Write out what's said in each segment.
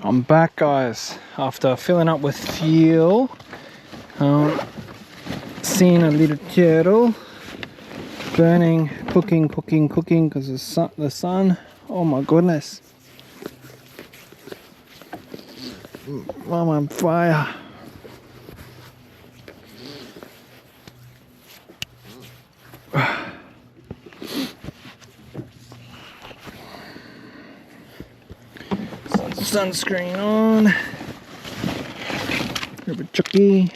I'm back, guys, after filling up with fuel. Seeing a little turtle burning, cooking because the sun. Oh my goodness, I'm on fire. Sunscreen on. Grab a Chucky.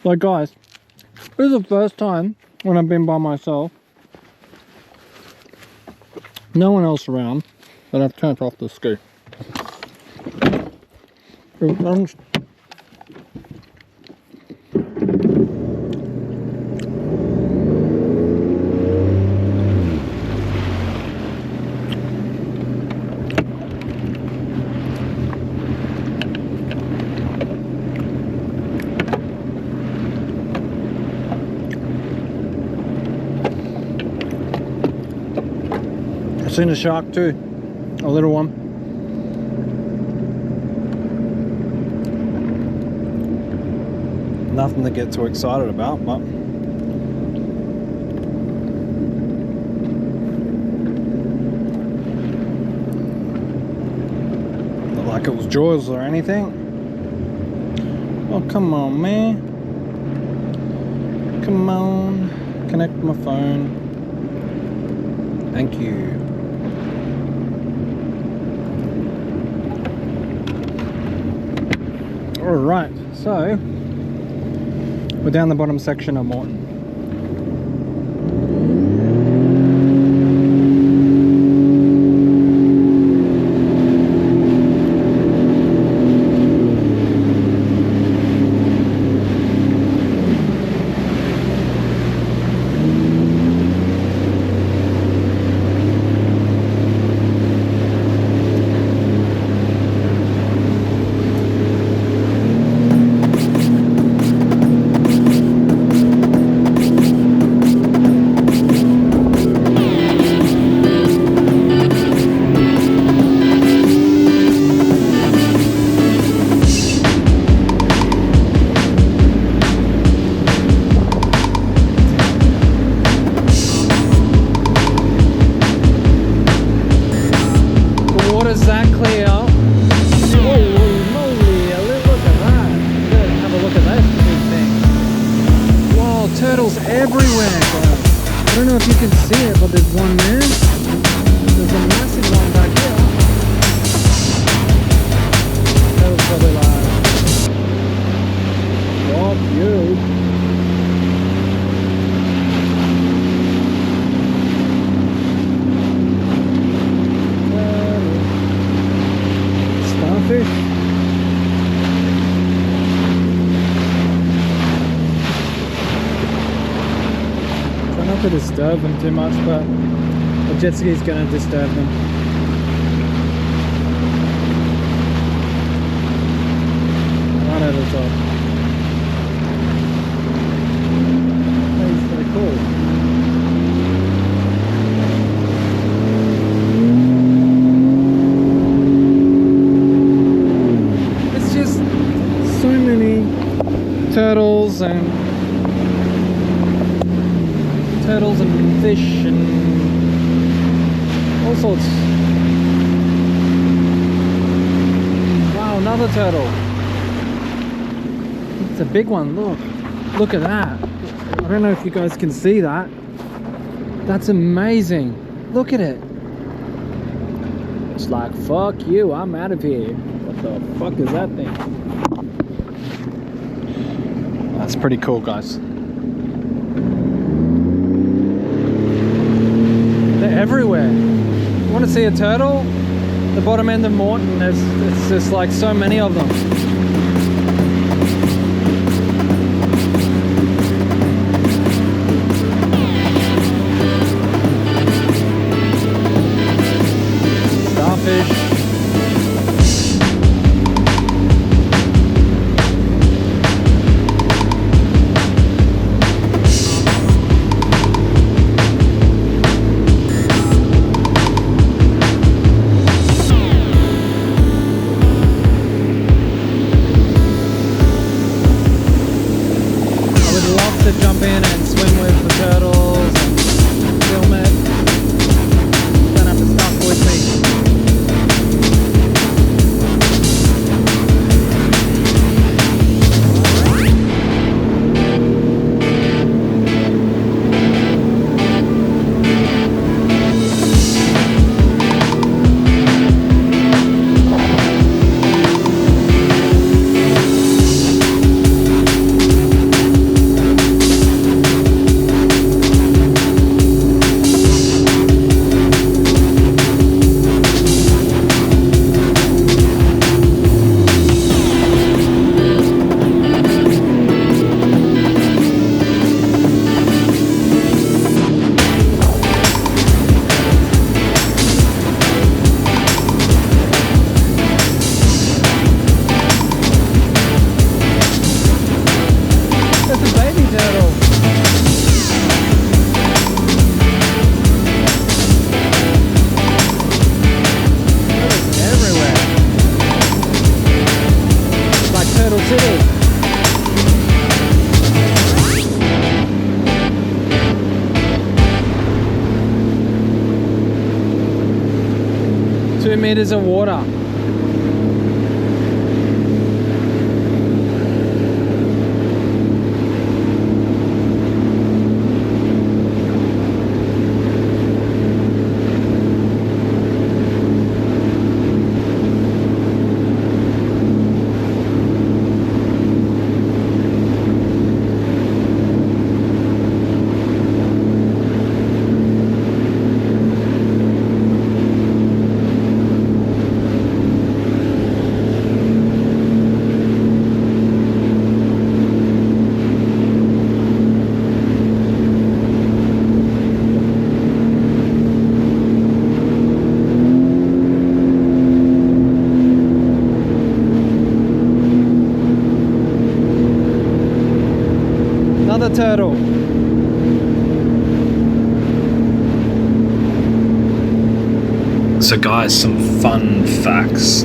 So guys, this is the first time when I've been by myself, no one else around, that I've turned off the ski. I've seen a shark too, a little one. Nothing to get too excited about, but not like it was Jaws or anything. Oh, come on, man. Come on. Connect my phone. Thank you. Alright, so we're down the bottom section of Moreton. Turtles everywhere, guys. I don't know if you can see it, but there's one there. There's a massive one back here. That was probably like, what you? Starfish. Not to disturb them too much, but the jet ski is going to disturb them. Right over the top. That is pretty cool. It's just so many turtles and fish and all sorts. Wow, another turtle. It's a big one. Look at that. I don't know if you guys can see that. That's amazing. Look at it. It's like, fuck you, I'm out of here. What the fuck is that thing? That's pretty cool, guys. Everywhere. You want to see a turtle? The bottom end of Moreton, it's just like so many of them. Starfish. in and swim with the turtles and film it. Don't have to stuff with me. Meters of water. Another turtle. So guys, some fun facts.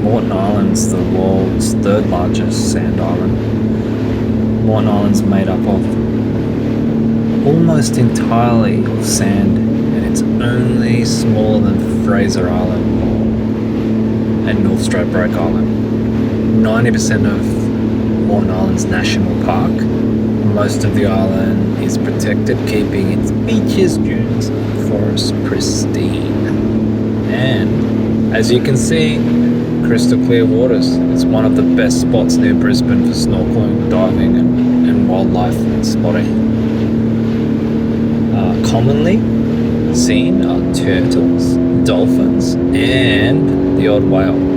Moreton Island's the world's third largest sand island. Moreton Island's made up of almost entirely of sand, and it's only smaller than Fraser Island and North Stradbroke Island. 90% of Moreton Island's national park. Most of the island is protected, keeping its beaches, dunes, and forests pristine. And as you can see, crystal clear waters. It's one of the best spots near Brisbane for snorkeling, diving, and wildlife spotting. Commonly seen are turtles, dolphins, and the odd whale.